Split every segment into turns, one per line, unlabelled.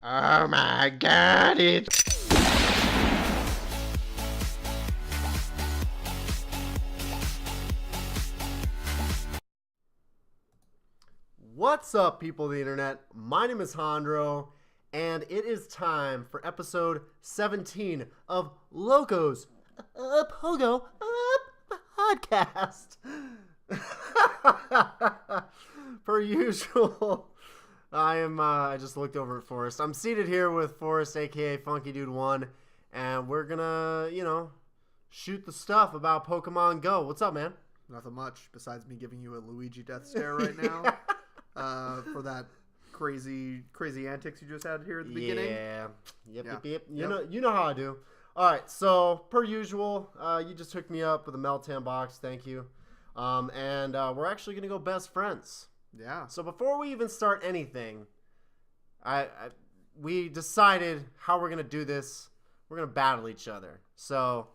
Oh my god,
What's up, people of the internet? My name is Hondro, and it is time for episode 17 of Loco's PoGo podcast. Per usual, I just looked over at Forrest. I'm seated here with Forrest, aka Funky Dude 1, and we're gonna, shoot the stuff about Pokemon Go. What's up, man?
Nothing much besides me giving you a Luigi death stare right now. For that crazy antics you just had here at the beginning.
Yep. You know how I do. All right, so per usual, you just hooked me up with a Meltan box. Thank you. And we're actually gonna go best friends.
Yeah.
So before we even start anything, we decided how we're gonna do this. We're gonna battle each other. So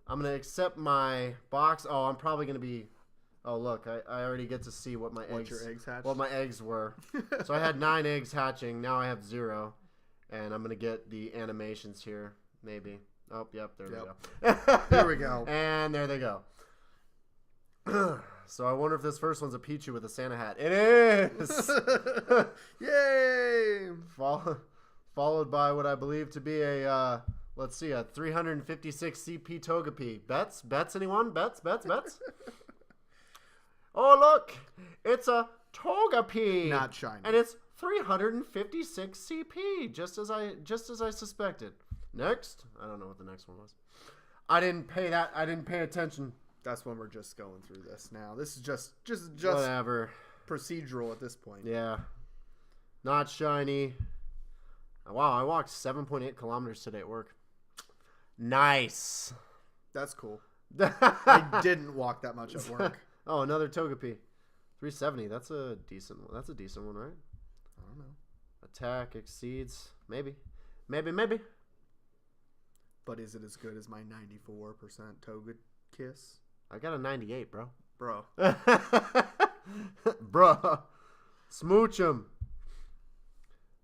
I'm gonna accept my box. Oh, I'm probably gonna be. Oh, look, I already get to see what my eggs
hatched?
What my eggs were. So I had 9 eggs hatching. Now I have 0. And I'm going to get the animations here, maybe. Oh, yep, there they go.
There we go.
And there they go. So I wonder if this first one's a Pichu with a Santa hat. It is!
Yay!
Followed by what I believe to be a, let's see, a 356 CP Togepi. Bets, anyone? Bets? Oh, look, it's a Togepi.
Not shiny.
And it's 356 CP, just as I suspected. Next, I don't know what the next one was. I didn't pay attention.
That's when we're just going through this now. This is just
whatever.
Procedural at this point.
Yeah. Not shiny. Wow, I walked 7.8 kilometers today at work. Nice.
That's cool. I didn't walk that much at work.
Oh, another Togepi. 370. That's a decent one. That's a decent one, right?
I don't know.
Attack exceeds. Maybe.
But is it as good as my 94% Togekiss?
I got a 98, bro.
Bro.
Smooch him.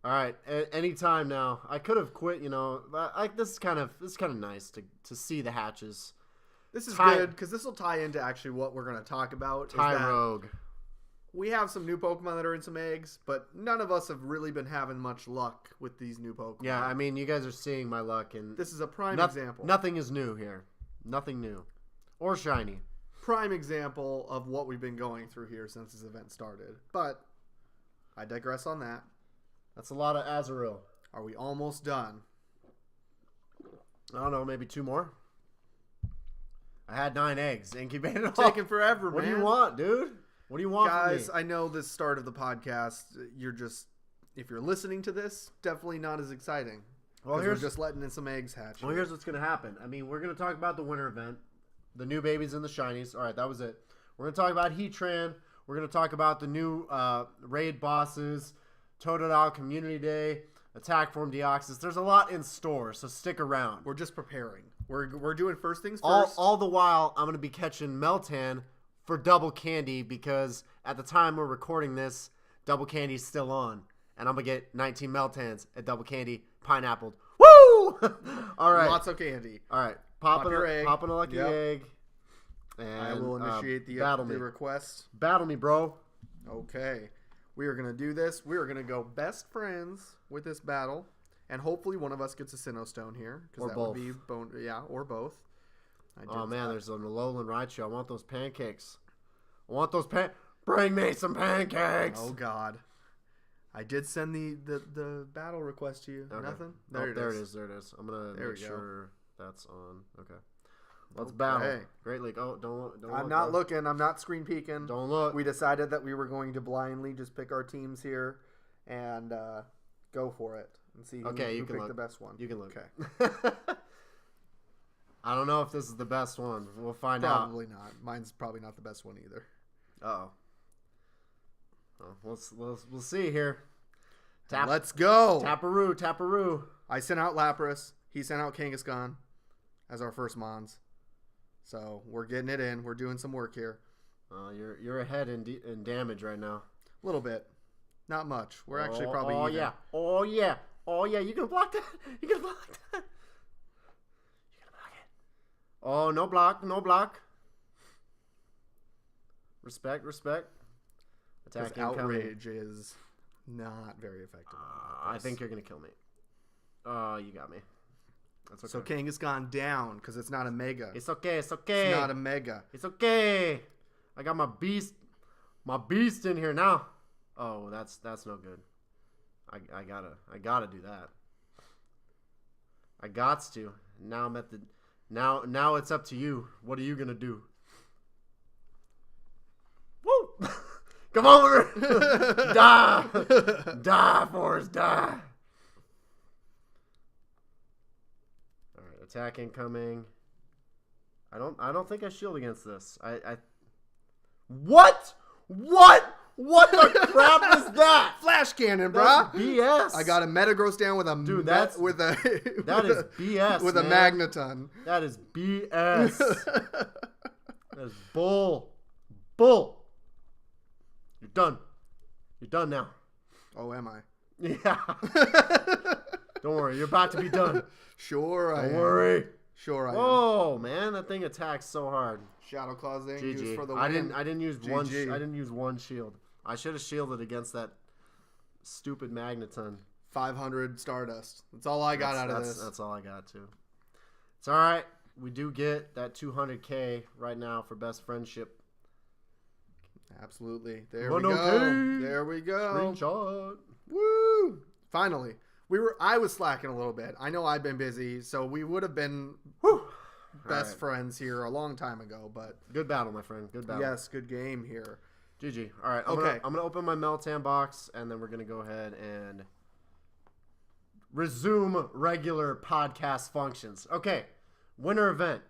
All right. Anytime now. I could have quit, this is kind of nice to see the hatches.
This is good because this will tie into actually what we're going to talk about.
Rogue.
We have some new Pokemon that are in some eggs, but none of us have really been having much luck with these new Pokemon.
Yeah, I mean, you guys are seeing my luck, and
this is a prime example.
Nothing is new here. Nothing new. Or shiny.
Prime example of what we've been going through here since this event started. But I digress on that.
That's a lot of Azurill.
Are we almost done?
I don't know, maybe 2 more? I had 9 eggs incubated.
Taking forever, man.
What do you want, dude? What do you want
guys,
from me?
I know this start of the podcast, if you're listening to this, definitely not as exciting. Well, we're just letting in some eggs hatch.
Well, here's what's going to happen. I mean, we're going to talk about the winter event, the new babies and the shinies. All right, that was it. We're going to talk about Heatran. We're going to talk about the new raid bosses, Totodile Community Day, Attack Form Deoxys. There's a lot in store, so stick around.
We're just preparing. We're doing first things first.
All the while, I'm going to be catching Meltan for Double Candy because at the time we're recording this, Double Candy's still on. And I'm going to get 19 Meltans at Double Candy, pineappled. Woo! All right.
Lots of candy.
All right.
Pop a
lucky egg. And
I will initiate the request.
Battle me, bro.
Okay. We are going to do this. We are going to go best friends with this battle. And hopefully one of us gets a Sinnoh Stone here.
Or
that
both.
Would be or both.
Oh, man, there's an Alolan Raichu. I want those pancakes. Bring me some pancakes.
Oh, God. I did send the battle request to you. Okay. Nothing?
There it is. I'm going to make sure that's on. Okay. Let's battle. Great League. Oh, don't
I'm not looking. I'm not screen peeking.
Don't look.
We decided that we were going to blindly just pick our teams here and go for it and see who picked the best one.
You can look.
Okay.
I don't know if this is the best one. We'll find out.
Probably not. Mine's probably not the best one either.
Uh-oh. We'll see here.
Let's go.
Taparoo.
I sent out Lapras. He sent out Kangaskhan as our first Mons. So we're getting it in. We're doing some work here.
You're ahead in damage right now.
A little bit. Not much. We're actually probably even.
Oh, yeah. Oh, yeah, you gonna block that? You gonna block that? You gonna block it? Oh, no block. No block. Respect.
Because
Attack incoming.
outrage is not very effective.
I think you're gonna kill me. Oh, you got me. That's okay.
So Kangaskhan gone down because it's not a mega.
It's okay. It's okay.
It's not a mega.
It's okay. I got my beast in here now. Oh, that's no good. I gotta do that. I gots to. Now I'm at the. Now it's up to you. What are you gonna do? Woo! Come over! Die! Die, Forrest, die! Alright, attack incoming. I don't think I shield against this. What? What the crap is that?
Flash cannon,
That's
bro.
BS.
I got a Metagross down with a
Dude,
that is BS with
man.
a Magneton.
That is BS. That is bull. You're done. You're done now.
Oh, am I?
Yeah. Don't worry, you're about to be done.
Sure, I am.
Don't worry.
Sure, I am.
Whoa, man, that thing attacks so hard.
Shadow Claws ain't used for the
I
win.
didn't use
GG.
one. I didn't use one shield. I should have shielded against that stupid Magneton.
500 Stardust. That's all I got out of this.
That's all I got too. It's all right. We do get that 200K right now for best friendship.
Absolutely. There we
100K.
go. There we go.
Screenshot.
Woo! Finally. I was slacking a little bit. I know I've been busy, so we would have been best friends here a long time ago, but
good battle, my friend. Good battle.
yes, good game here.
GG. All right. I'm gonna open my Meltan box, and then we're gonna go ahead and resume regular podcast functions. Okay. Winter event.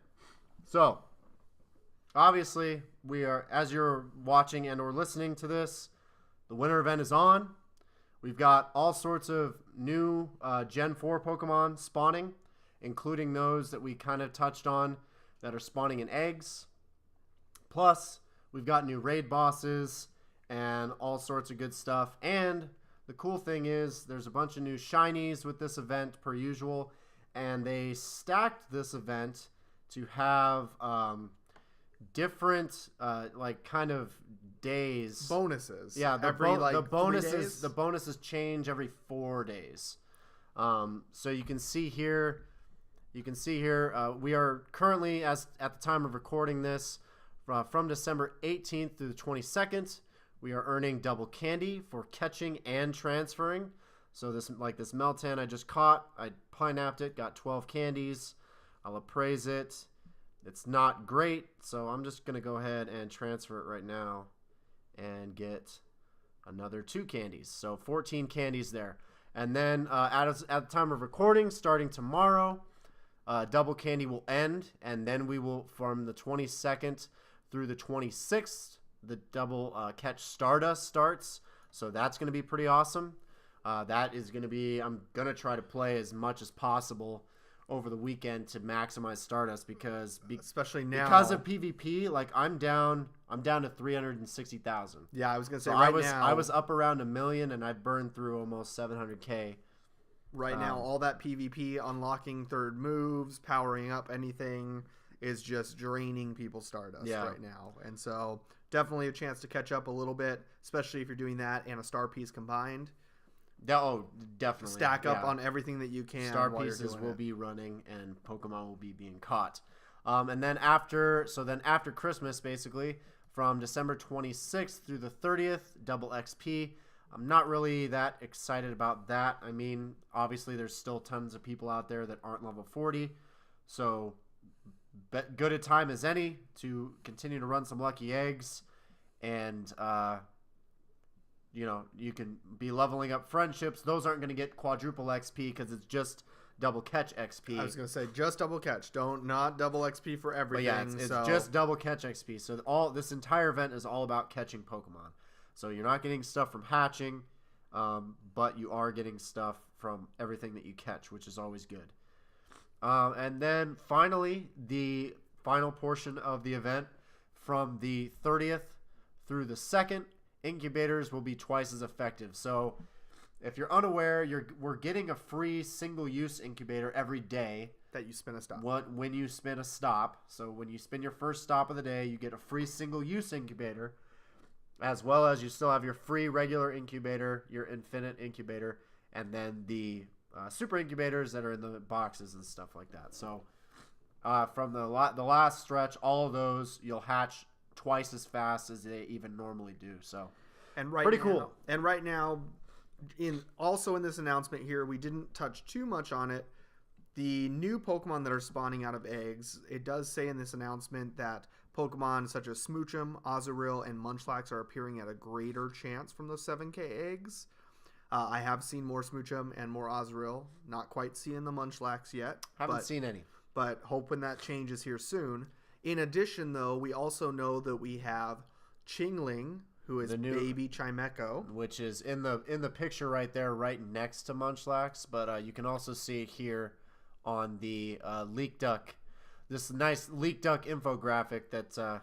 So, obviously, we are, as you're watching and or listening to this, the winter event is on. We've got all sorts of new Gen 4 Pokemon spawning, including those that we kind of touched on that are spawning in eggs. Plus, we've got new raid bosses and all sorts of good stuff. And the cool thing is there's a bunch of new Shinies with this event per usual. And they stacked this event to have different like kind of days
Bonuses.
Yeah, the
3
bonuses
days?
the bonuses change every 4 days. So you can see here we are currently, as at the time of recording this, from December 18th through the 22nd, we are earning double candy for catching and transferring. So this Meltan I just caught, I pineapped it, got 12 candies. I'll appraise it. It's not great, so I'm just gonna go ahead and transfer it right now and get another 2 candies. So 14 candies there. And then at the time of recording, starting tomorrow, double candy will end, and then we will, from the 22nd through the 26th, the double catch Stardust starts. So that's going to be pretty awesome. That is going to be, I'm going to try to play as much as possible over the weekend to maximize Stardust because
especially now
because of PvP, like I'm down to 360,000.
Yeah, I was going to say
so
now
I was up around 1 million and I burned through almost 700K.
Right now, all that PvP, unlocking third moves, powering up anything is just draining people's Stardust right now. And so definitely a chance to catch up a little bit, especially if you're doing that and a star piece combined.
Oh, definitely.
Stack up on everything that you can.
Star pieces will be running and Pokemon will be being caught. And then after Christmas, basically, from December 26th through the 30th, double XP. I'm not really that excited about that. I mean, obviously, there's still tons of people out there that aren't level 40. So, good a time as any to continue to run some lucky eggs. And, you can be leveling up friendships. Those aren't going to get quadruple XP because it's just double catch XP.
I was going to say just double catch. Not double XP for everything.
But yeah, it's just double catch XP. So this entire event is all about catching Pokemon. So you're not getting stuff from hatching, but you are getting stuff from everything that you catch, which is always good. And then finally, the final portion of the event, from the 30th through the 2nd, incubators will be twice as effective. So if you're unaware, we're getting a free single-use incubator every day.
That you spin a stop.
When you spin a stop. So when you spin your first stop of the day, you get a free single-use incubator, as well as you still have your free regular incubator, your infinite incubator, and then the super incubators that are in the boxes and stuff like that. So from the last stretch, all of those, you'll hatch twice as fast as they even normally do. So pretty cool.
And right now, also in this announcement here, we didn't touch too much on it. The new Pokemon that are spawning out of eggs, it does say in this announcement that Pokemon such as Smoochum, Azurill, and Munchlax are appearing at a greater chance from those 7K eggs. I have seen more Smoochum and more Azurill. Not quite seeing the Munchlax yet.
Haven't seen any.
But hoping that changes here soon. In addition, though, we also know that we have Chingling, who is baby Chimecho,
which is in the picture right there, right next to Munchlax. But you can also see it here on the Leak Duck, this nice Leak Duck infographic that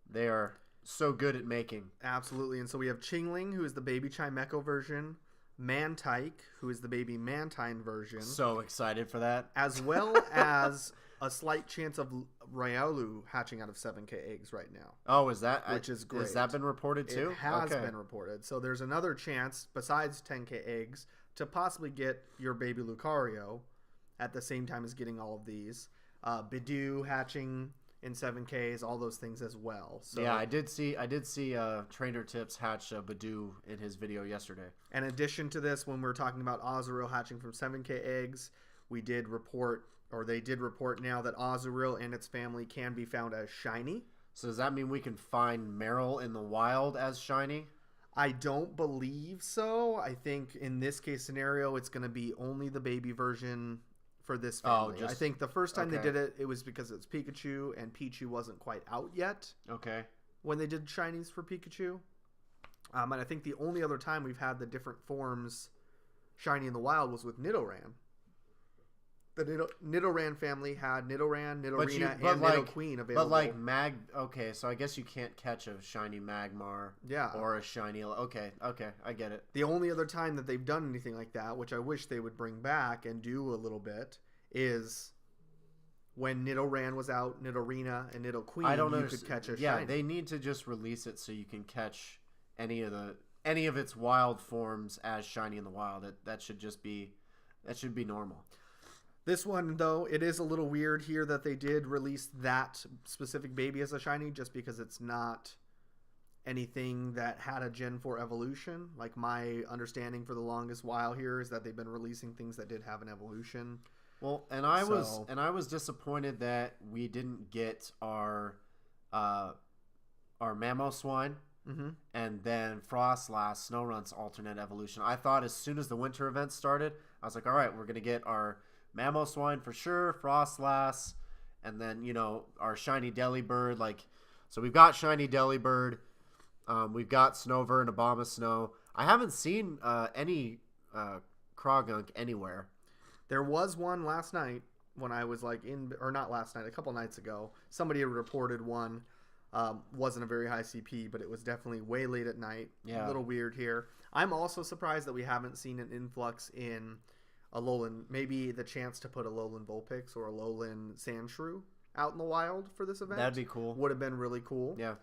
they are so good at making.
Absolutely. And so we have Chingling, who is the baby Chimecho version, Mantike, who is the baby Mantine version.
So excited for that.
As well as a slight chance of Riolu hatching out of 7K eggs right now.
Oh, is that?
Which is great.
Has that been reported too?
It has been reported. So there's another chance, besides 10K eggs, to possibly get your baby Lucario at the same time as getting all of these. Bidoof hatching in 7Ks, all those things as well. So
yeah, I did see Trainer Tips hatch Bidoof in his video yesterday.
In addition to this, when we're talking about Azurill hatching from 7K eggs, they did report now that Azurill and its family can be found as shiny.
So does that mean we can find Meryl in the wild as shiny?
I don't believe so. I think in this case scenario, it's going to be only the baby version for this family. I think the first time they did it, it was because it's Pikachu, and Pichu wasn't quite out yet.
Okay.
When they did shinies for Pikachu. And I think the only other time we've had the different forms shiny in the wild was with Nidoran. The Nidoran family had Nidoran, Nidorina, and Nidoqueen available.
But okay, so I guess you can't catch a shiny Magmar or a shiny... Okay, I get it.
The only other time that they've done anything like that, which I wish they would bring back and do a little bit, is when Nidoran was out, Nidorina, and Nidoqueen, you could catch a shiny.
Yeah, they need to just release it so you can catch any of its wild forms as shiny in the wild. That should be normal.
This one, though, it is a little weird here that they did release that specific baby as a shiny just because it's not anything that had a Gen 4 evolution. Like, my understanding for the longest while here is that they've been releasing things that did have an evolution.
Well, and I was disappointed that we didn't get our Mamoswine and then Frostlass Snowrunt's alternate evolution. I thought as soon as the winter event started, I was like, all right, we're going to get our Mamoswine for sure, Frostlass, and then, our shiny Delibird. So we've got shiny Delibird. We've got Snover and Abomasnow. I haven't seen any Krogunk anywhere.
There was one last night when I was not last night, a couple nights ago. Somebody had reported one. Wasn't a very high CP, but it was definitely way late at night.
Yeah.
A little weird here. I'm also surprised that we haven't seen an influx in Alolan, maybe the chance to put a Alolan Vulpix or a Alolan Sandshrew out in the wild for this event.
That'd be cool.
Would have been really cool.
Yeah.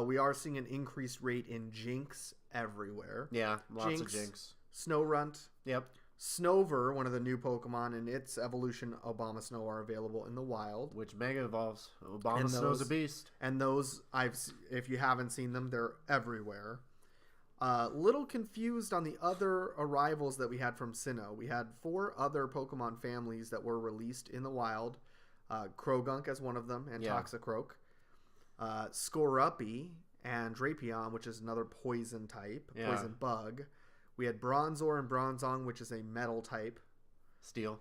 We are seeing an increased rate in Jinx everywhere.
Yeah, lots of Jinx.
Snorunt.
Yep.
Snover, one of the new Pokemon, and its evolution Abomasnow are available in the wild.
Which Mega Evolves. Abomasnow's a beast.
And those, if you haven't seen them, they're everywhere. Little confused on the other arrivals that we had from Sinnoh. We had 4 other Pokemon families that were released in the wild. Krogunk as one of them, and Toxicroak. Skorupi and Drapion, which is another poison type, poison bug. We had Bronzor and Bronzong, which is a metal type. Steel.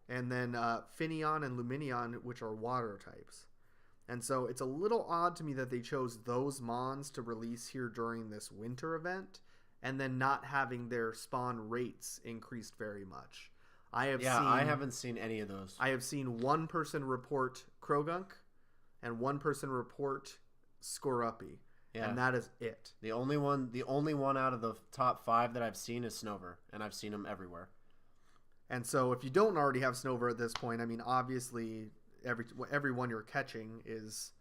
And then Finneon and Lumineon, which are water types. And so it's a little odd to me that they chose those Mons to release here during this winter event and then not having their spawn rates increased very much. I
haven't seen any of those.
I have seen one person report Krogunk and one person report Skorupi.
Yeah.
And that is it.
The only one out of the top 5 that I've seen is Snover, and I've seen him everywhere.
And so if you don't already have Snover at this point, I mean, obviously every one you're catching is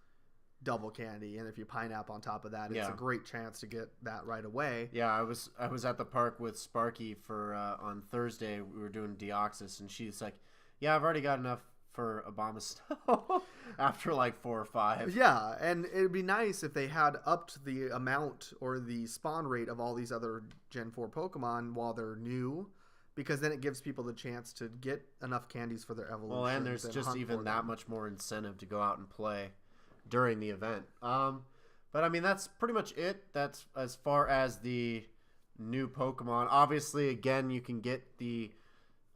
double candy, and if you pineapple on top of that, it's a great chance to get that right away.
Yeah, I was at the park with Sparky for on Thursday. We were doing Deoxys, and she's like, "Yeah, I've already got enough for Obama Snow after like 4 or 5."
Yeah, and it'd be nice if they had upped the amount or the spawn rate of all these other Gen 4 Pokemon while they're new, because then it gives people the chance to get enough candies for their evolution.
Well, and there's just even that much more incentive to go out and play during the event. But I mean, that's pretty much it. That's as far as the new Pokemon. Obviously, again, you can get the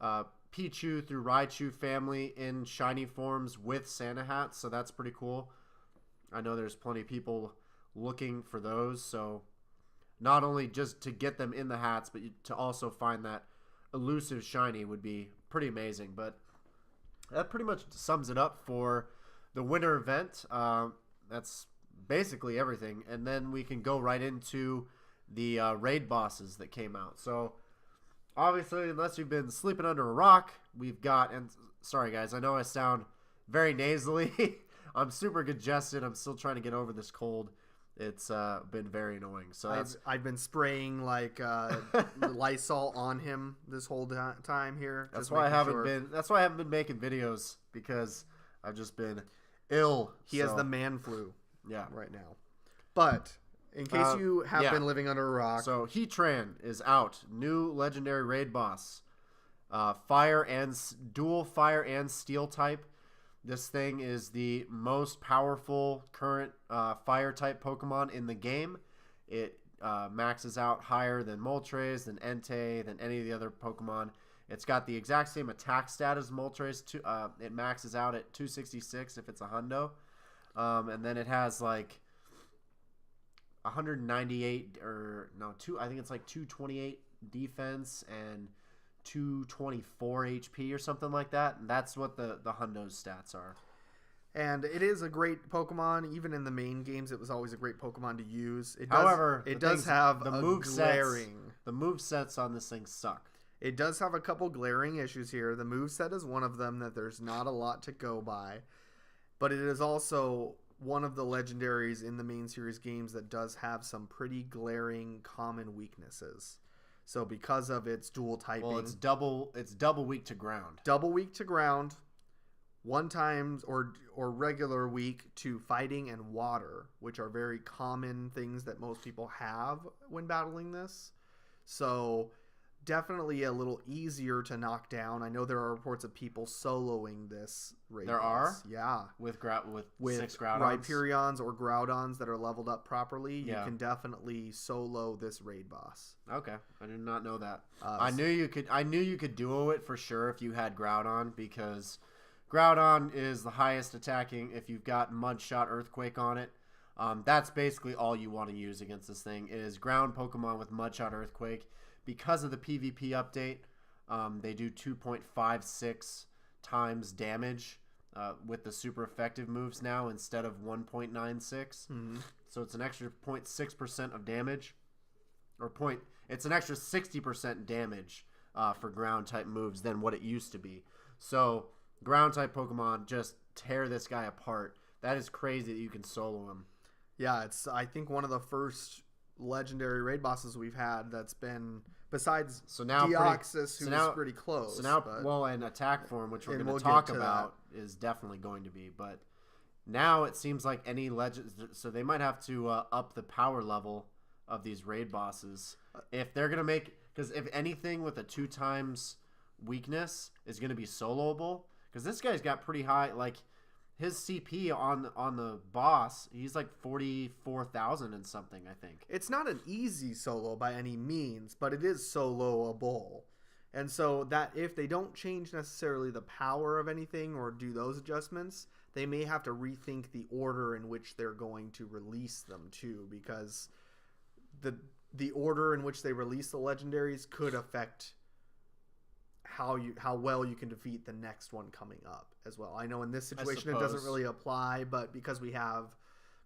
Pichu through Raichu family in shiny forms with Santa hats, so that's pretty cool. I know there's plenty of people looking for those, so not only just to get them in the hats, but to also find that elusive shiny would be pretty amazing. But that pretty much sums it up for the winter event. That's basically everything, and then we can go right into the raid bosses that came out. So obviously, unless you've been sleeping under a rock, we've got, and sorry guys, I know I sound very nasally. I'm super congested. I'm still trying to get over this cold. It's been very annoying. So
I've been spraying like Lysol on him this whole time here.
That's why I haven't been. That's why I haven't been making videos, because I've just been ill.
He has the man flu.
Yeah,
right now. But in case you have been living under a rock,
so Heatran is out. New legendary raid boss. Dual fire and steel type. This thing is the most powerful current fire type Pokemon in the game. It maxes out higher than Moltres, than Entei, than any of the other Pokemon. It's got the exact same attack stat as Moltres. It maxes out at 266 if it's a hundo. And then it has like 198 I think it's like 228 defense and 224 HP or something like that. And that's what the hundo's stats are.
And it is a great Pokemon. Even in the main games, it was always a great Pokemon to use.
However,
it does have
the move sets on this thing suck.
It does have a couple glaring issues here. The moveset is one of them that there's not a lot to go by. But it is also one of the legendaries in the main series games that does have some pretty glaring common weaknesses. So because of its dual typing...
Well, it's double weak to ground.
Double weak to ground, one times or regular weak to fighting and water, which are very common things that most people have when battling this. So definitely a little easier to knock down. I know there are reports of people soloing this raid boss. Yeah.
With 6 Groudons?
Rhyperions or Groudons that are leveled up properly, you can definitely solo this raid boss.
Okay. I did not know that. I knew you could duo it for sure if you had Groudon, because Groudon is the highest attacking if you've got Mudshot Earthquake on it. That's basically all you want to use against this thing is ground Pokemon with Mudshot Earthquake. Because of the PvP update, they do 2.56 times damage with the super effective moves now instead of 1.96.
Mm-hmm.
So it's an extra 0.6% of damage, it's an extra 60% damage for ground type moves than what it used to be. So ground type Pokemon just tear this guy apart. That is crazy that you can solo him.
Yeah, it's I think one of the first legendary raid bosses we've had that's been, besides Deoxys, who's pretty close.
So now, and attack form, which we're going to talk about, is definitely going to be. But now it seems like any legend, so they might have to up the power level of these raid bosses if they're going to make, because if anything with a 2 times weakness is going to be soloable, because this guy's got pretty high, like his CP on the boss, he's like 44,000 and something, I think.
It's not an easy solo by any means, but it is soloable. And so that if they don't change necessarily the power of anything or do those adjustments, they may have to rethink the order in which they're going to release them too, because the order in which they release the legendaries could affect how well you can defeat the next one coming up as well. I know in this situation it doesn't really apply, but because we have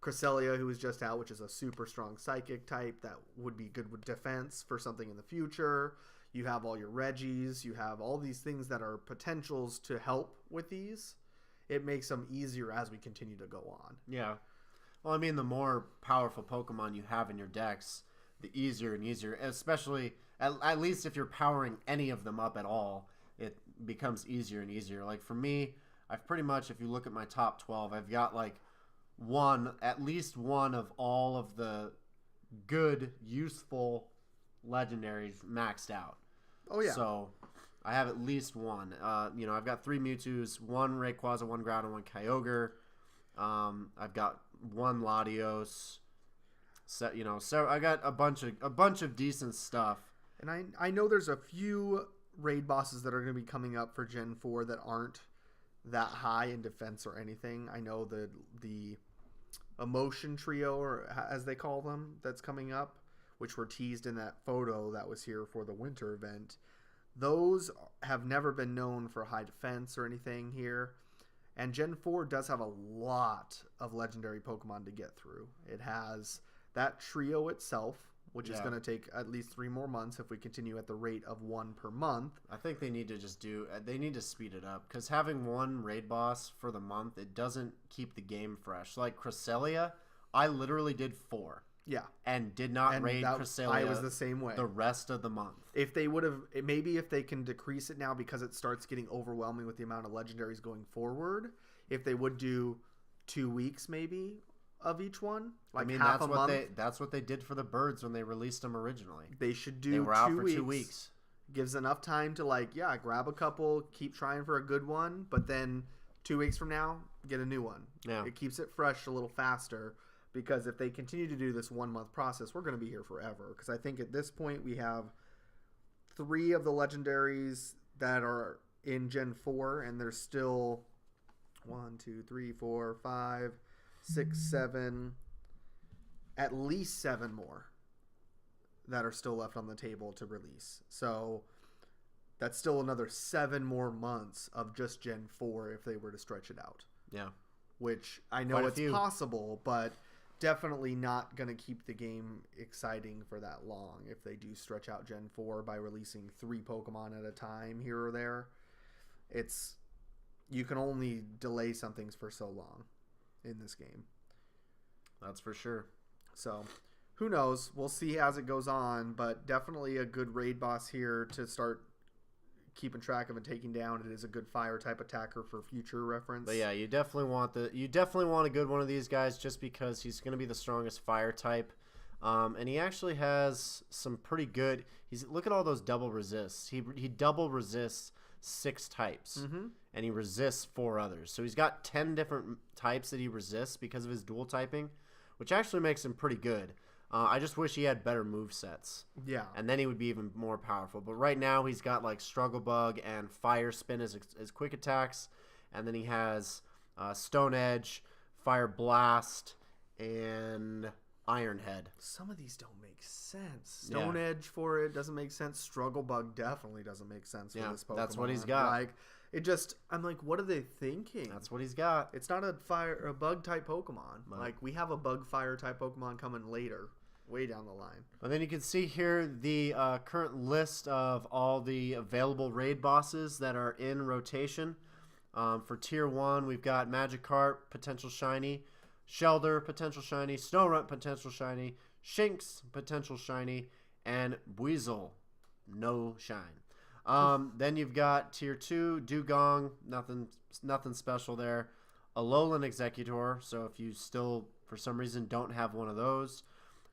Cresselia, who was just out, which is a super strong psychic type that would be good with defense for something in the future. You have all your Reggies. You have all these things that are potentials to help with these. It makes them easier as we continue to go on.
Yeah. Well, I mean, the more powerful Pokemon you have in your decks, the easier and easier, especially, at least if you're powering any of them up at all, it becomes easier and easier. Like, for me, I've pretty much, if you look at my top 12, I've got, like, at least one of all of the good, useful legendaries maxed out.
Oh, yeah.
So I have at least one. I've got 3 Mewtwo's, 1 Rayquaza, 1 Groudon, 1 Kyogre. I've got 1 Latios. So I got a bunch of decent stuff.
And I know there's a few raid bosses that are going to be coming up for Gen 4 that aren't that high in defense or anything. I know the emotion trio, or as they call them, that's coming up, which were teased in that photo that was here for the winter event. Those have never been known for high defense or anything here. And Gen 4 does have a lot of legendary Pokemon to get through. It has that trio itself, which is going to take at least 3 more months if we continue at the rate of 1 per month.
I think they need to speed it up, because having 1 raid boss for the month, it doesn't keep the game fresh. Like Cresselia, I literally did 4.
Yeah.
And did not raid Cresselia.
I was the same way.
The rest of the month.
If they would have, maybe if they can decrease it now because it starts getting overwhelming with the amount of legendaries going forward, if they would do 2 weeks maybe of each one, like half a month.
That's what they did for the birds when they released them originally.
They should do.
They were out for 2 weeks.
Gives enough time to grab a couple, keep trying for a good one, but then 2 weeks from now, get a new one.
Yeah.
It keeps it fresh a little faster. Because if they continue to do this 1 month process, we're going to be here forever. Because I think at this point we have 3 of the legendaries that are in Gen 4, and there's still 1, 2, 3, 4, 5, 6, 7, at least 7 more that are still left on the table to release. So that's still another 7 more months of just Gen 4 if they were to stretch it out.
Yeah.
Which I know it's possible, but definitely not going to keep the game exciting for that long if they do stretch out Gen 4 by releasing 3 Pokemon at a time here or there. You can only delay some things for so long in this game.
That's for sure.
So, who knows? We'll see as it goes on, but definitely a good raid boss here to start keeping track of and taking down. It is a good fire type attacker for future reference.
But yeah, you definitely want a good one of these guys just because he's going to be the strongest fire type. And he actually has some pretty good. Look at all those double resists. He double resists 6 types, and he resists 4 others. So he's got 10 different types that he resists because of his dual typing, which actually makes him pretty good. I just wish he had better movesets.
Yeah.
And then he would be even more powerful. But right now he's got like Struggle Bug and Fire Spin as quick attacks. And then he has Stone Edge, Fire Blast, and Iron Head.
Some of these don't make sense. Stone Edge for it doesn't make sense. Struggle Bug definitely doesn't make sense for this Pokemon.
That's what he's got.
I'm like, what are they thinking?
That's what he's got.
It's not a bug type Pokemon. No. Like, we have a bug fire type Pokemon coming later. Way down the line.
And then you can see here the current list of all the available raid bosses that are in rotation. For Tier 1, we've got Magikarp, potential shiny. Shelder, potential shiny. Snorunt, potential shiny. Shinx, potential shiny. And Buizel, no shine. Then you've got Tier 2, Dugong, nothing special there. Alolan Executor, so if you still, for some reason, don't have one of those.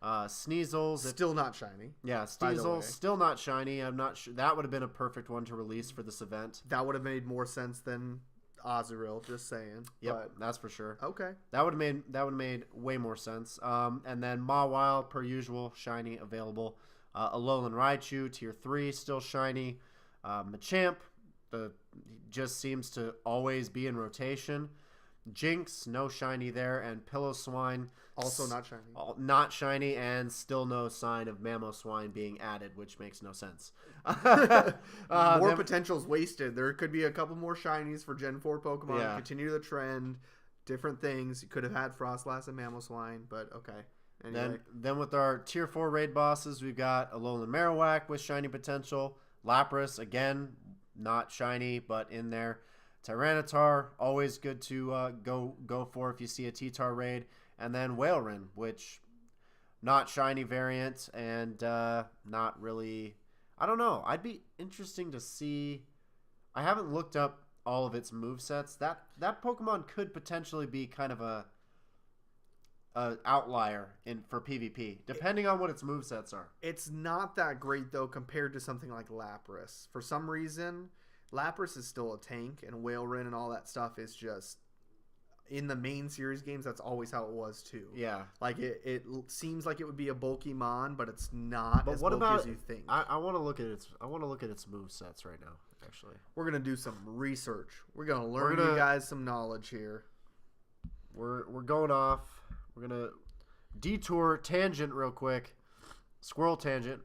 Sneasel,
still not shiny.
Yeah, Sneasel, still not shiny. I'm not sure. That would have been a perfect one to release for this event.
That would have made more sense than Azurill, just saying.
Yep, that's for sure.
Okay.
That would have made way more sense. And then Mawile, per usual, shiny available. Alolan Raichu, Tier 3, still shiny. Machamp, just seems to always be in rotation. Jinx, no shiny there, and Pillow-Swine,
also not shiny.
Not shiny, and still no sign of Mamoswine being added, which makes no sense.
More potential's wasted. There could be a couple more shinies for Gen 4 Pokemon. Yeah. Continue the trend. different things. You could have had Frostlass and Mamoswine, but okay. Anyway.
Then with our tier 4 raid bosses, we've got Alolan Marowak with shiny potential. Lapras, again, not shiny, but in there. Tyranitar, always good to go for if you see a T-Tar raid. And then Whaleren, which not shiny variant and not really... I don't know. I'd be interesting to see... I haven't looked up all of its movesets. That Pokemon could potentially be kind of a outlier for PvP, depending on what its movesets are.
It's not that great, though, compared to something like Lapras. For some reason, Lapras is still a tank, and Whaleren and all that stuff is just... In the main series games, that's always how it was, too.
Yeah.
Like, it seems like it would be a bulky Mon, but it's not
but
as
what
bulky
about,
as you think.
I want to look at its movesets right now, actually.
We're going to do some research. We're going to learn you guys some knowledge here.
We're going off... We're going to detour tangent real quick. Squirrel tangent.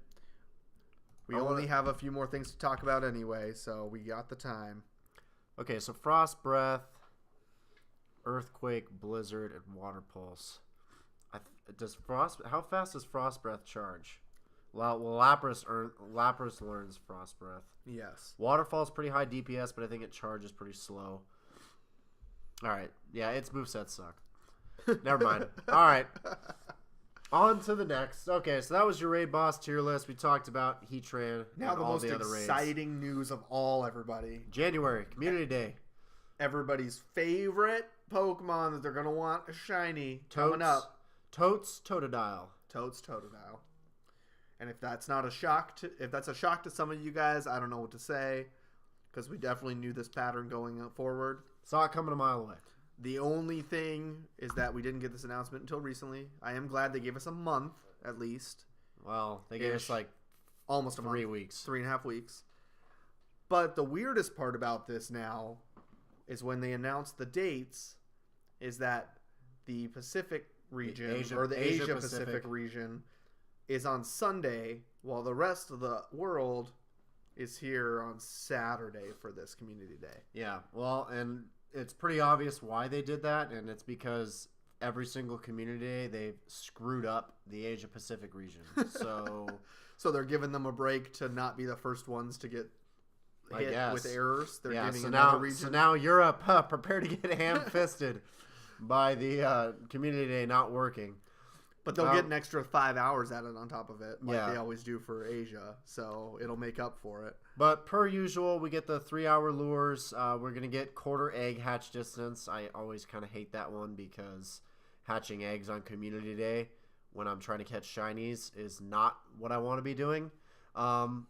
We only have a few more things to talk about anyway, so we got the time.
Okay, so Frost Breath, Earthquake, Blizzard, and Water Pulse. How fast does Frost Breath charge? Well, Lapras learns Frost Breath.
Yes.
Waterfall's pretty high DPS, but I think it charges pretty slow. All right. Yeah, its movesets suck. Never mind. All right. On to the next. Okay, so that was your raid boss tier list. We talked about Heatran.
Now the
all
most
the other
exciting news of all, everybody.
January, Community Day.
Everybody's favorite Pokemon that they're going to want a shiny coming up.
Totodile.
Totodile. And if that's not a shock to some of you guys, I don't know what to say, because we definitely knew this pattern going forward.
Saw it coming a mile away.
The only thing is that we didn't get this announcement until recently. I am glad they gave us a month, at least.
Well, they gave us like
almost a
3 weeks.
3.5 weeks. But the weirdest part about this now is when they announced the dates is that the Pacific region, the Asia Pacific region, is on Sunday, while the rest of the world is here on Saturday for this Community Day.
Yeah, well, and it's pretty obvious why they did that, and it's because every single Community Day they've screwed up the Asia Pacific region. So
they're giving them a break to not be the first ones to get hit with errors. They're giving another region. So now Europe,
prepare to get ham-fisted by the Community Day not working.
But they'll get an extra 5 hours at it on top of it, like they always do for Asia. So it'll make up for it.
But per usual, we get the 3-hour lures. We're going to get quarter egg hatch distance. I always kind of hate that one because hatching eggs on Community Day when I'm trying to catch shinies is not what I want to be doing. And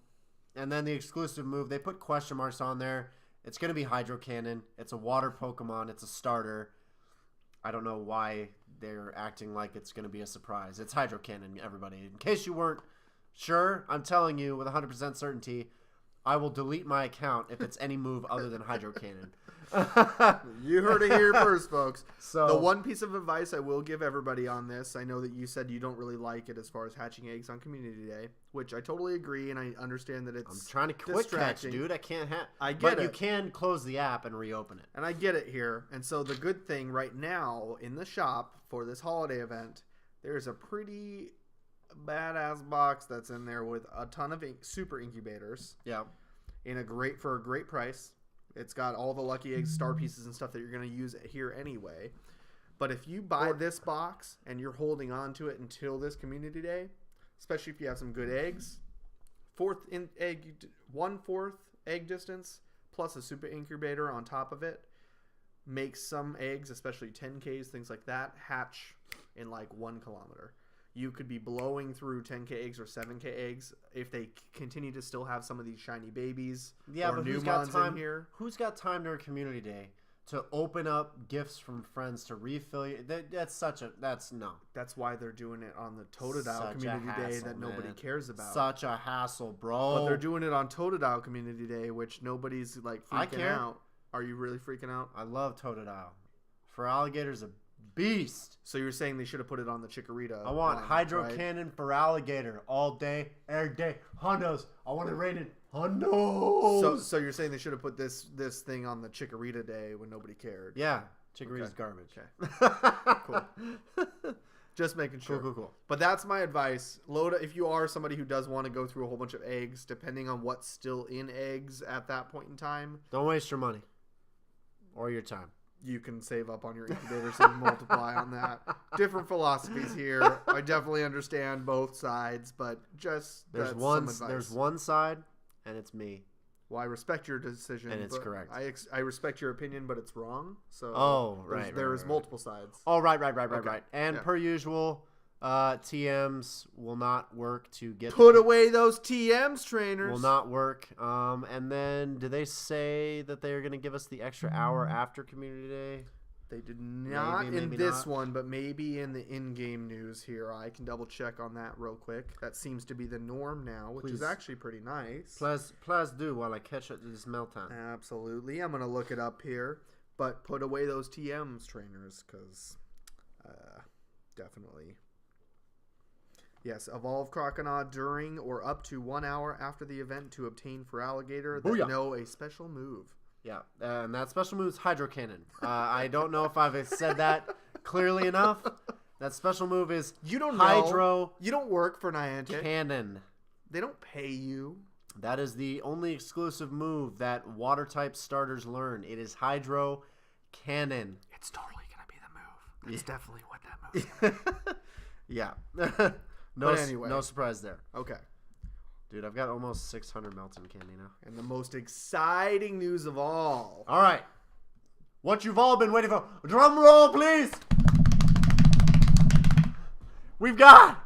then the exclusive move, they put question marks on there. It's going to be Hydro Cannon. It's a water Pokemon. It's a starter. I don't know why they're acting like it's going to be a surprise. It's Hydro Cannon, everybody. In case you weren't sure, I'm telling you with 100% certainty, I will delete my account if it's any move other than Hydro Cannon.
You heard it here first, folks.
So
the one piece of advice I will give everybody on this, I know that you said you don't really like it as far as hatching eggs on Community Day, which I totally agree, and I understand that it's
I'm trying to quick catch, dude. I can't
I get
but
it.
You can close the app and reopen it.
And I get it here. And so the good thing right now in the shop for this holiday event, there's a pretty badass box that's in there with a ton of super incubators.
Yeah.
For a great price. It's got all the lucky eggs, star pieces, and stuff that you're going to use here anyway. But if you buy this box and you're holding on to it until this Community Day, especially if you have some good eggs, 1/4 egg distance plus a super incubator on top of it makes some eggs, especially 10Ks, things like that, hatch in like 1 kilometer. You could be blowing through 10K eggs or 7K eggs if they continue to still have some of these shiny babies.
Yeah,
or
but
new
who's got
Mons
time
in here?
Who's got time during Community Day to open up gifts from friends to refill you? That's no.
That's why they're doing it on the Totodile
Such
Community
a
Day
hassle,
that nobody
man.
cares about.
Such a hassle, bro.
But they're doing it on Totodile Community Day, which nobody's like freaking out. Are you really freaking out?
I love Totodile. For alligator's a beast.
So you're saying they should have put it on the Chikorita.
I want Hydro Cannon for alligator all day, every day. Hundos. I want it rated Hundos.
So you're saying they should have put this thing on the Chikorita Day when nobody cared.
Yeah. Chicory is garbage.
Okay. Cool. Just making sure.
Cool.
But that's my advice. Load if you are somebody who does want to go through a whole bunch of eggs, depending on what's still in eggs at that point in time.
Don't waste your money or your time.
You can save up on your incubators and multiply on that. Different philosophies here. I definitely understand both sides, but just
there's one side, and it's me.
Well, I respect your decision,
and it's correct.
I respect your opinion, but it's wrong. So there's multiple sides.
Oh, right. And per usual, TMs will not work to get
put away those TMs, trainers.
Will not work. And then did they say that they are going to give us the extra hour after Community Day?
They did not maybe in this one, but maybe in the in-game news here. I can double check on that real quick. That seems to be the norm now, which is actually pretty nice.
Please do while I catch this meltdown.
Absolutely. I'm going to look it up here. But put away those TMs, trainers, because definitely. Yes, evolve Croconaw during or up to 1 hour after the event to obtain for Alligator that know a special move.
Yeah, and that special move is Hydro Cannon. I don't know if I've said that clearly enough. That special move is Hydro.
You don't work for Niantic.
Cannon.
They don't pay you.
That is the only exclusive move that water type starters learn. It is Hydro Cannon.
It's totally gonna be the move. It's definitely what that move is gonna be.
Yeah. No surprise there.
Okay.
Dude, I've got almost 600 Melton candy now.
And the most exciting news of all.
All right. What you've all been waiting for. Drum roll, please. We've got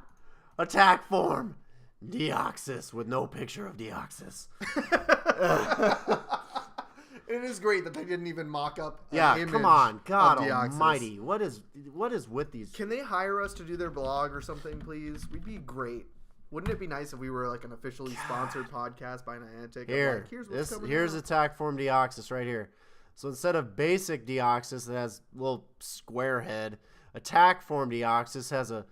Attack Form Deoxys with no picture of Deoxys.
It is great that they didn't even mock up an image
come on. God
of Deoxys.
almighty. What is with these?
Can they hire us to do their blog or something, please? We'd be great. Wouldn't it be nice if we were like an officially sponsored podcast by Niantic?
Here's Attack Form Deoxys right here. So instead of basic Deoxys that has a little square head, Attack Form Deoxys has a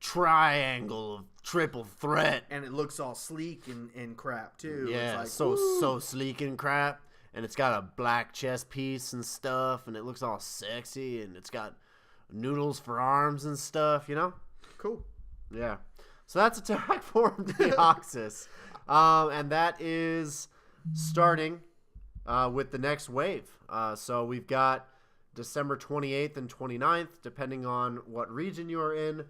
triangle of triple threat.
And it looks all sleek and crap too.
Yeah,
it's like,
so sleek and crap. And it's got a black chest piece and stuff, and it looks all sexy, and it's got noodles for arms and stuff, you know?
Cool.
Yeah. So that's Attack Form Deoxys. And that is starting with the next wave. So we've got December 28th and 29th, depending on what region you are in.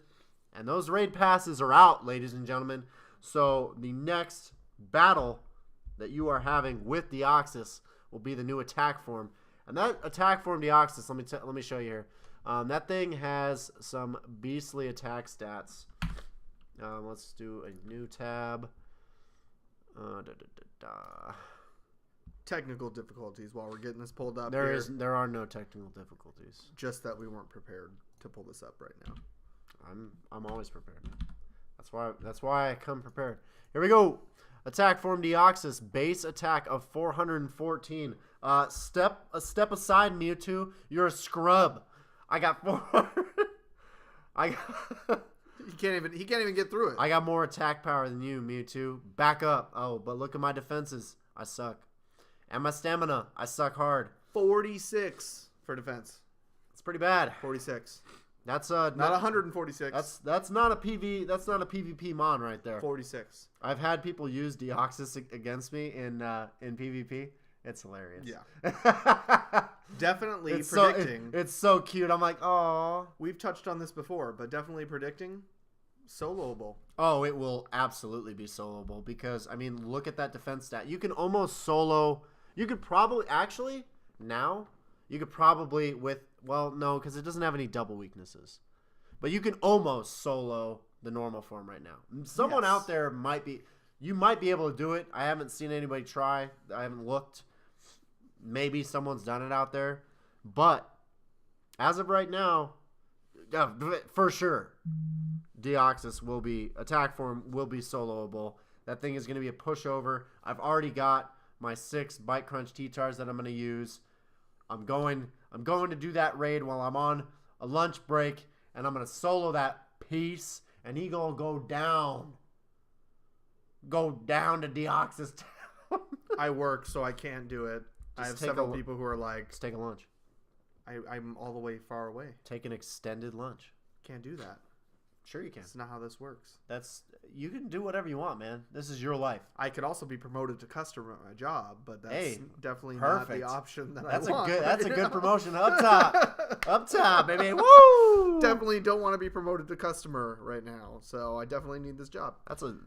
And those raid passes are out, ladies and gentlemen. So the next battle that you are having with Deoxys will be the new Attack Form. And that Attack Form Deoxys, let me show you here. That thing has some beastly attack stats. Let's do a new tab.
Technical difficulties while we're getting this pulled up.
There are no technical difficulties.
Just that we weren't prepared to pull this up right now.
I'm always prepared. That's why I come prepared. Here we go. Attack Form Deoxys, base attack of 414. Step aside, Mewtwo. You're a scrub. I got 400.
He can't even get through it.
I got more attack power than you, Mewtwo. Back up. Oh, but look at my defenses. I suck. And my stamina. I suck hard.
46 for defense.
It's pretty bad.
46.
That's
not 146.
That's not a PvP mon right there.
46.
I've had people use Deoxys against me in PvP. It's hilarious.
Yeah. Definitely predicting.
It's so cute. I'm like, oh.
We've touched on this before, but definitely predicting soloable.
Oh, it will absolutely be soloable because, I mean, look at that defense stat. You can almost solo. You could probably, actually, now, you could probably no, because it doesn't have any double weaknesses. But you can almost solo the normal form right now. Someone out there you might be able to do it. I haven't seen anybody try. I haven't looked. Maybe someone's done it out there. But as of right now, for sure, Deoxys Attack Form will be soloable. That thing is going to be a pushover. I've already got my 6 Bite Crunch T-Tars that I'm going to use. I'm going to do that raid while I'm on a lunch break, and I'm going to solo that piece, and he going to go down to Deoxys Town.
I work, so I can't do it. I have several people who are like...
Just take a lunch.
I'm all the way far away.
Take an extended lunch.
Can't do that.
Sure you can.
That's not how this works.
You can do whatever you want, man. This is your life.
I could also be promoted to customer at my job, but that's definitely
perfect.
not the option that
That's
I want.
That's a good promotion up top. Up top, baby. Woo!
Definitely don't want to be promoted to customer right now. So I definitely need this job.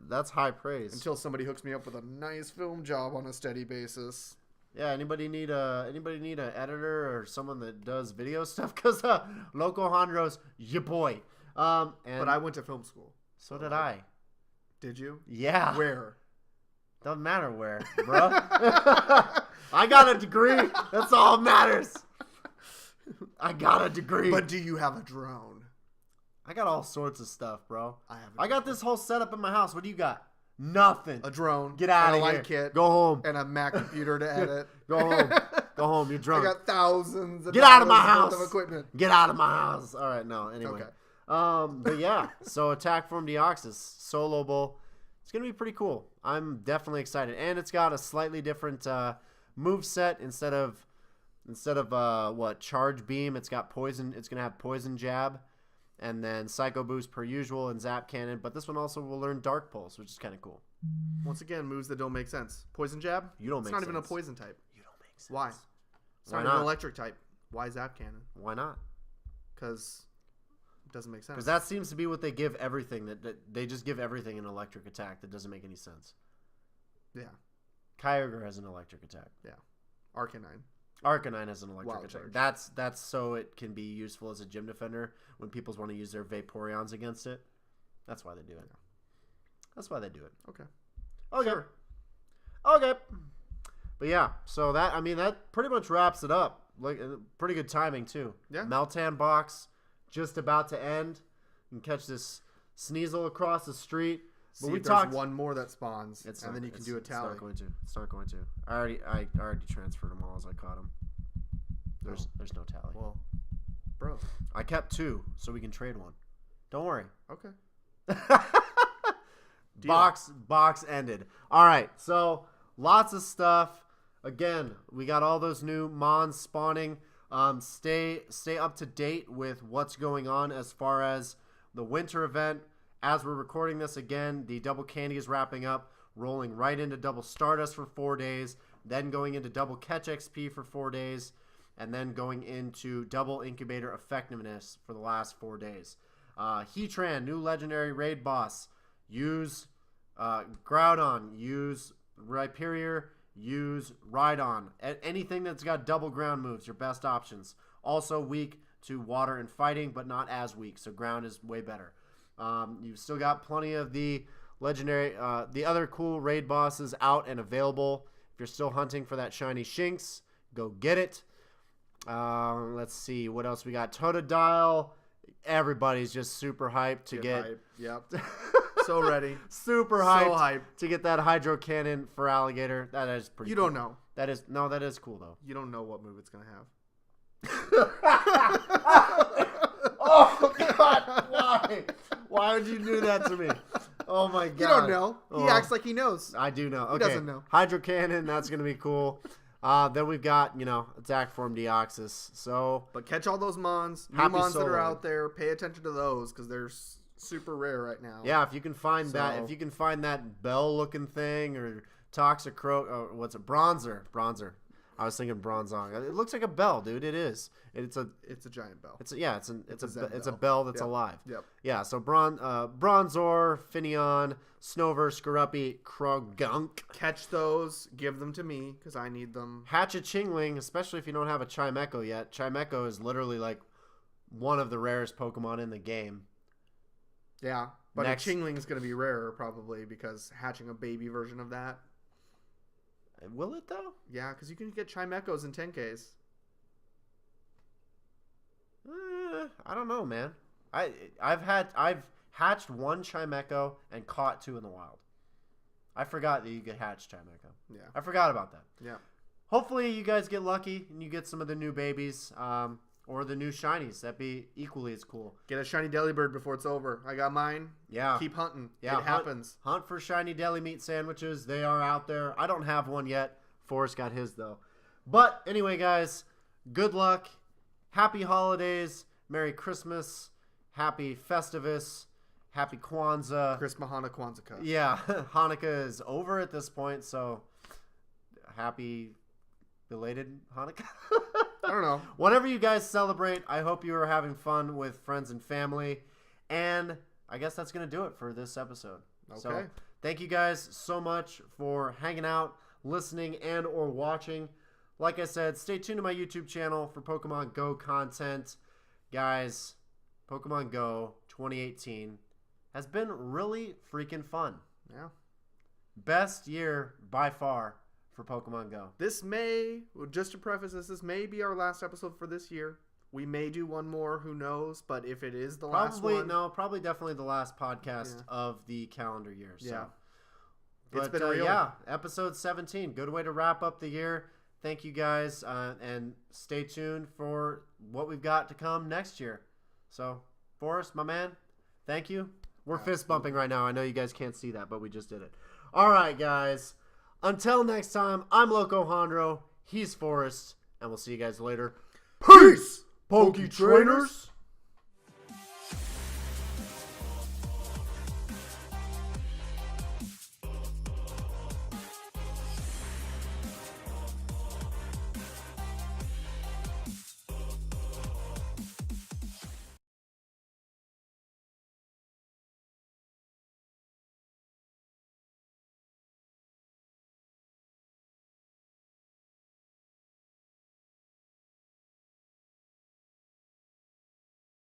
That's high praise.
Until somebody hooks me up with a nice film job on a steady basis.
Yeah, anybody need an editor or someone that does video stuff? Because Loco Hondros, your boy.
But I went to film school.
So did I.
Did you?
Yeah.
Where?
Doesn't matter where, bro. I got a degree. That's all that matters. I got a degree.
But do you have a drone?
I got all sorts of stuff, bro.
I
got this whole setup in my house. What do you got? Nothing.
A drone.
Get out of
here. A
here.
light kit.
Go home.
And a Mac computer to edit.
Go home. Go home. You're drunk.
I got thousands of
Get out of my
dollars worth
house.
of equipment.
Get out of my house. All right, no. Anyway.
Okay.
But yeah, so Attack Form Deoxys solo bowl. It's gonna be pretty cool. I'm definitely excited, and it's got a slightly different move set instead of what charge beam. It's got poison. It's gonna have poison jab, and then psycho boost per usual and zap cannon. But this one also will learn dark pulse, which is kind of cool.
Once again, moves that don't make sense. Poison jab.
You don't make sense.
It's not even a poison type.
You don't make sense.
Why? It's
Why
not even
not?
an electric type. Why zap cannon?
Why not?
Because it doesn't make sense.
Because that seems to be what they give everything. That they just give everything an electric attack that doesn't make any sense.
Yeah.
Kyogre has an electric attack.
Yeah. Arcanine.
Arcanine has an electric
Wild
attack.
charge.
That's so it can be useful as a gym defender when people want to use their Vaporeons against it. That's why they do it. That's why they do it.
Okay.
Okay.
Sure.
Okay. But yeah, so that pretty much wraps it up. Like pretty good timing too.
Yeah.
Meltan box just about to end. You can catch this Sneasel across the street.
But we talked one more that spawns,
and
then you can do a tally.
It's not going to. I already transferred them all as I caught them. There's no tally.
Well, bro,
I kept 2, so we can trade one. Don't worry.
Okay.
Box ended. All right, so lots of stuff. Again, we got all those new Mons spawning. Stay up to date with what's going on as far as the winter event. As we're recording this again, the double candy is wrapping up, rolling right into double Stardust for 4 days, then going into double catch XP for 4 days, and then going into double incubator effectiveness for the last 4 days. Heatran, new legendary raid boss. Use Groudon, use Rhyperior, use Rhydon. Anything that's got double ground moves, your best options. Also weak to water and fighting, but not as weak, so ground is way better. You've still got plenty of the legendary, the other cool raid bosses out and available. If you're still hunting for that shiny Shinx, go get it. Let's see what else we got. Totodile. Everybody's just super hyped to get.
Hype. Yep. So ready.
Super hyped.
So hyped
to get that Hydro Cannon for Alligator. That is pretty.
You
cool.
don't know.
That is cool though.
You don't know what move it's gonna have.
Oh God! Why? Why would you do that to me? Oh my God!
You don't know. He acts like he knows.
I do know. Okay.
He doesn't know.
Hydro Cannon. That's gonna be cool. Then we've got Attack Form Deoxys. So,
but catch all those Mons, new
Happy
Mons that are
soloing.
out there. Pay attention to those because they're super rare right now.
yeah, if you can find that bell-looking thing or Toxicroak, or what's it? Bronzer. I was thinking Bronzong. It looks like a bell, dude. It is. It's a
giant bell.
It's a
bell.
bell that's
Yep.
alive.
Yep.
Yeah. So Bronzor, Finneon, Snover, Skorupi, Krogunk.
Catch those. Give them to me because I need them.
Hatch a Chingling, especially if you don't have a Chimecho yet. Chimecho is literally like one of the rarest Pokemon in the game.
Yeah, but
Next.
a Chingling is going to be rarer probably because hatching a baby version of that.
Will it though?
Yeah, because you can get Chimechos in 10Ks.
I don't know, man. I've hatched one Chimecho and caught 2 in the wild. I forgot that you could hatch Chimecho.
Yeah.
I forgot about that.
Yeah.
Hopefully you guys get lucky and you get some of the new babies or the new shinies. That'd be equally as cool.
Get a shiny Delibird before it's over. I got mine.
Yeah.
Keep hunting.
Yeah,
it happens.
Hunt for shiny deli meat sandwiches. They are out there. I don't have one yet. Forrest got his though. But anyway, guys, good luck. happy holidays, Merry Christmas, Happy Festivus, Happy Kwanzaa.
Chris Mahana Kwanzaa.
Yeah, Hanukkah is over at this point, so happy belated Hanukkah.
I don't know.
Whatever you guys celebrate, I hope you are having fun with friends and family. And I guess that's going to do it for this episode.
Okay.
So thank you guys so much for hanging out, listening, and or watching. Like I said, stay tuned to my YouTube channel for Pokemon Go content. Guys, Pokemon Go 2018 has been really freaking fun.
Yeah.
Best year by far for Pokemon Go.
This may, just to preface this may be our last episode for this year. We may do one more, who knows? But if it is the last one...
Probably definitely the last podcast of the calendar year. So.
Yeah.
But,
it's been real.
Yeah, episode 17. Good way to wrap up the year. Thank you guys, and stay tuned for what we've got to come next year. So, Forrest, my man, thank you. We're fist bumping right now. I know you guys can't see that, but we just did it. All right, guys. Until next time, I'm Loco Hondro. He's Forrest, and we'll see you guys later. Peace, Poke Trainers.